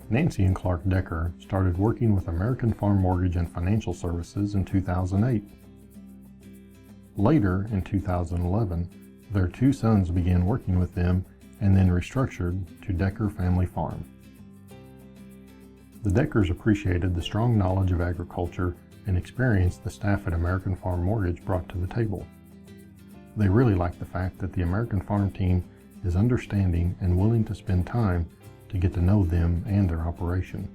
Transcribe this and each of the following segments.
Nancy and Clark Decker started working with American Farm Mortgage and Financial Services in 2008. Later, in 2011, their two sons began working with them and then restructured to Decker Family Farm. The Deckers appreciated the strong knowledge of agriculture and experience the staff at American Farm Mortgage brought to the table. They really liked the fact that the American Farm team is understanding and willing to spend time to get to know them and their operation.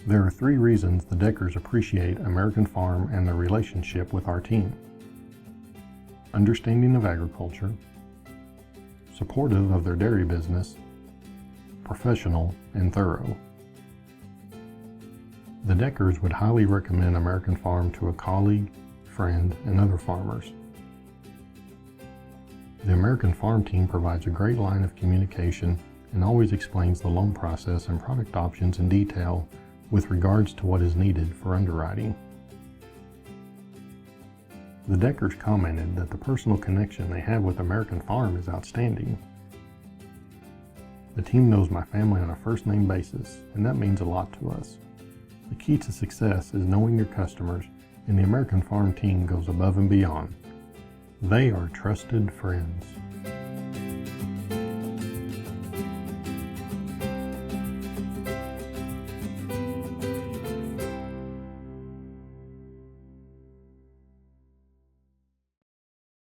There are 3 reasons the Deckers appreciate American Farm and their relationship with our team: understanding of agriculture, supportive of their dairy business, professional and thorough. The Deckers would highly recommend American Farm to a colleague, friend, and other farmers. The American Farm team provides a great line of communication and always explains the loan process and product options in detail with regards to what is needed for underwriting. The Deckers commented that the personal connection they have with American Farm is outstanding. The team knows my family on a first-name basis, and that means a lot to us. The key to success is knowing your customers, and the American Farm team goes above and beyond. They are trusted friends.